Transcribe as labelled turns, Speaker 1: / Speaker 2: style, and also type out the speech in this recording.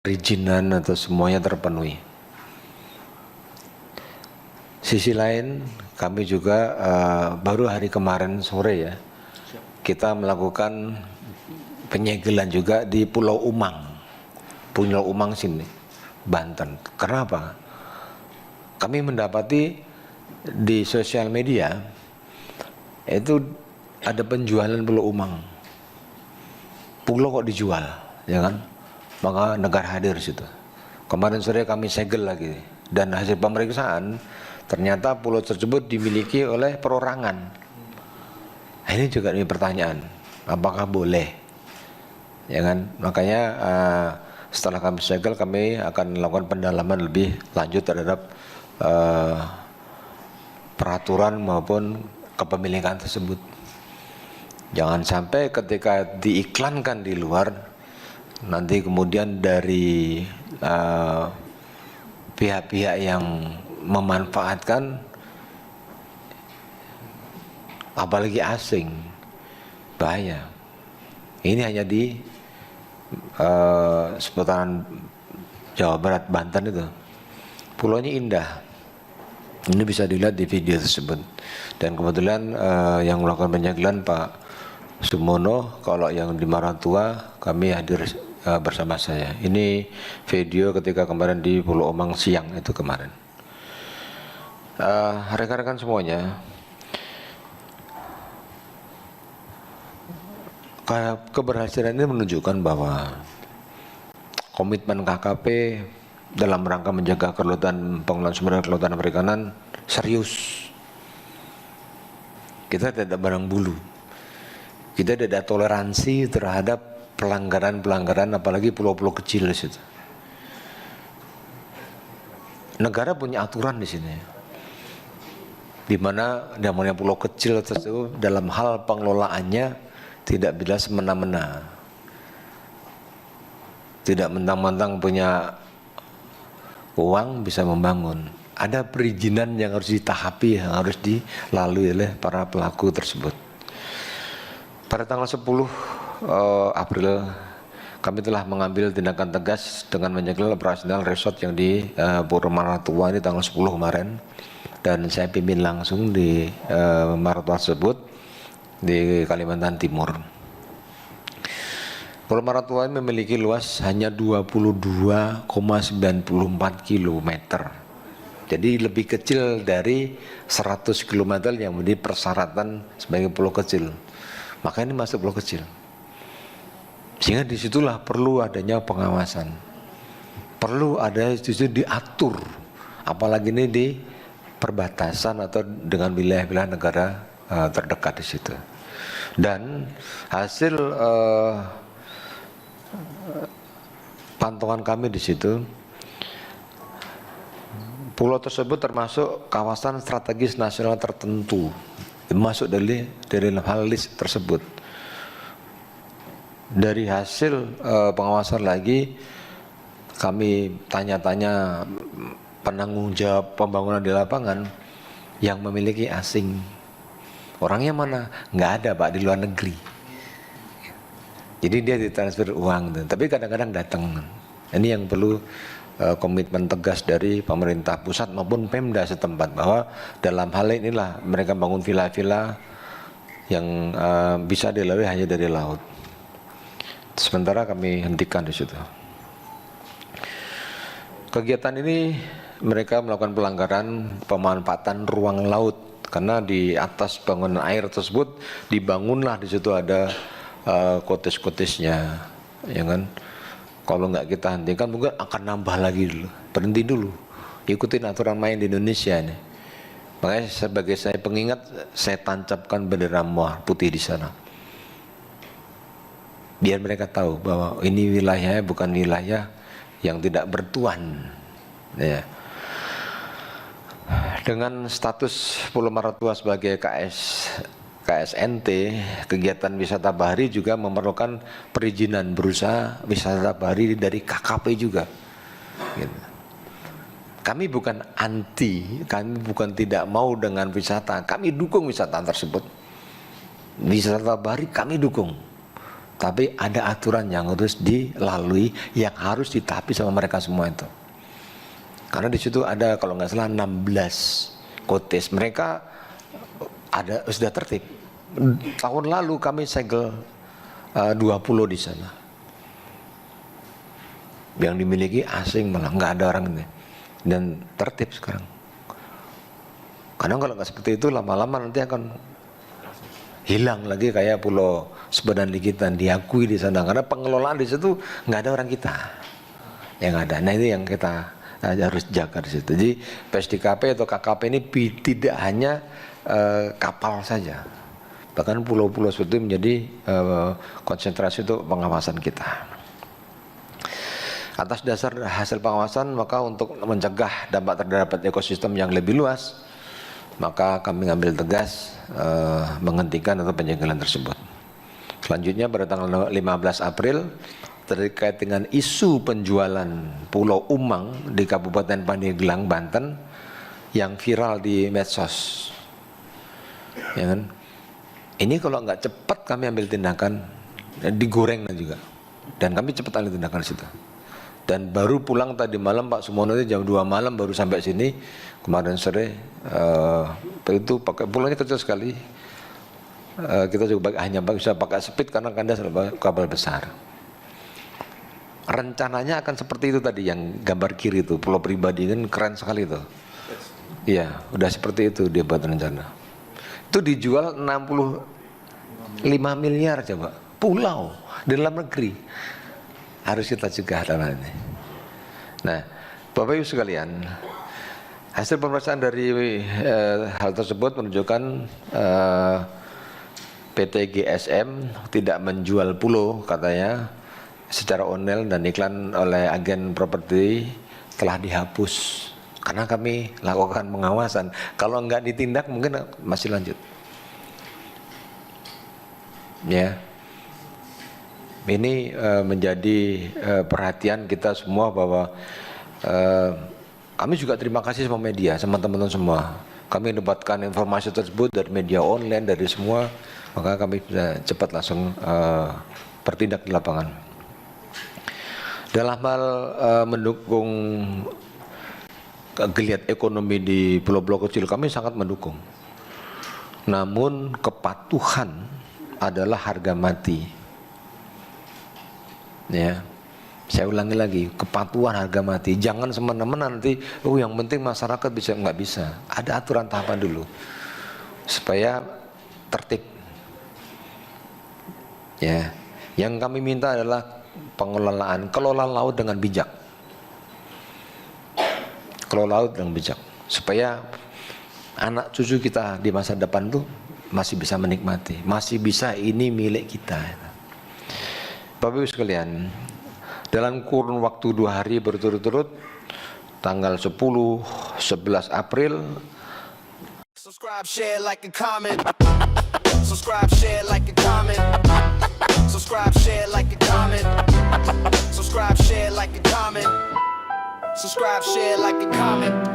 Speaker 1: perizinan atau semuanya terpenuhi. Sisi lain, kami juga baru hari kemarin sore ya, kita melakukan penyegelan juga di Pulau Umang sini, Banten. Kenapa? Kami mendapati di sosial media itu ada penjualan Pulau Umang. Pulau kok dijual, ya kan? Maka negara hadir situ. Kemarin sore kami segel lagi, dan hasil pemeriksaan ternyata pulau tersebut dimiliki oleh perorangan. Nah, ini juga ini pertanyaan, apakah boleh? Ya kan? Makanya setelah kami segel, kami akan melakukan pendalaman lebih lanjut terhadap peraturan maupun kepemilikan tersebut. Jangan sampai ketika diiklankan di luar, nanti kemudian dari pihak-pihak yang memanfaatkan, apalagi asing, bahaya. Ini hanya di seputaran Jawa Barat, Banten itu. Pulaunya indah. Ini bisa dilihat di video tersebut. Dan kebetulan yang melakukan penyegelan Pak Sumono, kalau yang di Maratua kami hadir bersama saya. Ini video ketika kemarin di Pulau Omang siang itu kemarin. Rekan-rekan semuanya, keberhasilan ini menunjukkan bahwa komitmen KKP dalam rangka menjaga kelautan, pengelolaan sumber daya kelautan dan perikanan serius. Kita tidak barang bulu. Kita tidak ada toleransi terhadap pelanggaran-pelanggaran, apalagi pulau-pulau kecil di situ. Negara punya aturan di sini, di mana namanya pulau kecil tersebut dalam hal pengelolaannya tidak bisa semena-mena, tidak mentang-mentang punya uang bisa membangun. Ada perizinan yang harus ditahapi, yang harus dilalui oleh para pelaku tersebut. Pada tanggal 10 April kami telah mengambil tindakan tegas dengan menyegel operasional resort yang di Pulau Maratua ini tanggal 10 kemarin, dan saya pimpin langsung di Maratua tersebut di Kalimantan Timur. Pulau Maratua ini memiliki luas hanya 22,94 km. Jadi lebih kecil dari 100 km yang menjadi persyaratan sebagai pulau kecil. Maka ini masuk pulau kecil. Sehingga disitulah perlu adanya pengawasan. Perlu ada justru diatur. Apalagi ini di perbatasan atau dengan wilayah-wilayah negara terdekat di situ. Dan hasil pantauan kami di situ, pulau tersebut termasuk kawasan strategis nasional tertentu, masuk dari hal list tersebut. Dari hasil pengawasan lagi, kami tanya-tanya penanggung jawab pembangunan di lapangan yang memiliki asing. Orangnya mana? Nggak ada Pak, di luar negeri. Jadi dia ditransfer uang, tapi kadang-kadang datang. Ini yang perlu komitmen tegas dari pemerintah pusat maupun Pemda setempat, bahwa dalam hal inilah mereka bangun villa-villa yang bisa dilalui hanya dari laut. Sementara kami hentikan di situ. Kegiatan ini mereka melakukan pelanggaran pemanfaatan ruang laut, karena di atas bangunan air tersebut dibangunlah di situ ada kotis-kotisnya, ya kan? Kalau nggak kita hentikan mungkin akan nambah lagi dulu. Berhenti dulu, ikutin aturan main di Indonesia ini. Makanya sebagai saya pengingat, saya tancapkan bendera merah putih di sana, biar mereka tahu bahwa ini wilayahnya bukan wilayah yang tidak bertuan. Ya. Dengan status Pulau Maratua sebagai KSNT, kegiatan wisata bahari juga memerlukan perizinan berusaha wisata bahari dari KKP juga. Gitu. Kami bukan anti, kami bukan tidak mau dengan wisata, kami dukung wisata tersebut. Wisata bahari kami dukung, Tapi ada aturan yang harus dilalui, yang harus ditaati sama mereka semua itu. Karena di situ ada kalau nggak salah 16 kotes. Mereka ada sudah tertib. Tahun lalu kami segel 20 di sana. Yang dimiliki asing malah nggak ada orang ini. Dan tertib sekarang. Karena kalau nggak seperti itu lama-lama nanti akan hilang lagi kayak Pulau Sebadan Likitan, diakui di sana karena pengelolaan di situ nggak ada orang kita yang ada. Nah itu yang kita harus jaga di situ. Jadi PSDKP atau KKP ini tidak hanya kapal saja, bahkan pulau-pulau seperti itu menjadi konsentrasi untuk pengawasan kita. Atas dasar hasil pengawasan, maka untuk mencegah dampak terhadap ekosistem yang lebih luas, maka kami ngambil tegas menghentikan atau penyegelan tersebut. Selanjutnya pada tanggal 15 April terkait dengan isu penjualan Pulau Umang di Kabupaten Pandeglang, Banten yang viral di medsos. Ya kan? Ini kalau nggak cepat kami ambil tindakan, digoreng juga. Dan kami cepat ambil tindakan di situ. Dan baru pulang tadi malam Pak Sumono itu jam 2 malam baru sampai sini. Kemarin sore itu pakai pulangnya kecil sekali. Kita juga hanya bisa pakai speed karena kandas kapal besar. Rencananya akan seperti itu tadi yang gambar kiri itu, pulau pribadi kan keren sekali itu. Iya, udah seperti itu dia buat rencana. Itu dijual 65 miliar coba. Pulau di dalam negeri. Harus kita cegah dalam ini. Nah, Bapak Ibu sekalian, hasil pemeriksaan dari hal tersebut menunjukkan PT GSM tidak menjual pulau katanya secara online dan iklan oleh agen properti telah dihapus karena kami lakukan pengawasan. Kalau nggak ditindak mungkin masih lanjut. Ya, ini menjadi perhatian kita semua bahwa kami juga terima kasih sama media, sama teman-teman semua. Kami mendapatkan informasi tersebut dari media online, dari semua, maka kami bisa cepat langsung bertindak di lapangan. Dalam hal mendukung geliat ekonomi di pulau-pulau kecil, kami sangat mendukung. Namun kepatuhan adalah harga mati. Ya, saya ulangi lagi, kepatuhan harga mati. Jangan semena-mena nanti, yang penting masyarakat bisa, nggak bisa. Ada aturan tahapan dulu supaya tertib. Ya, yang kami minta adalah kelola laut dengan bijak. Kelola laut dengan bijak supaya anak cucu kita di masa depan tuh masih bisa menikmati, masih bisa ini milik kita. Bapak Ibu sekalian, dalam kurun waktu 2 hari berturut-turut, tanggal 10, 11 April,
Speaker 2: subscribe, share, like, and comment. Subscribe, share, like, and comment. Subscribe, share, like, and comment. Subscribe, share, like, and comment. Subscribe, share, like, and comment.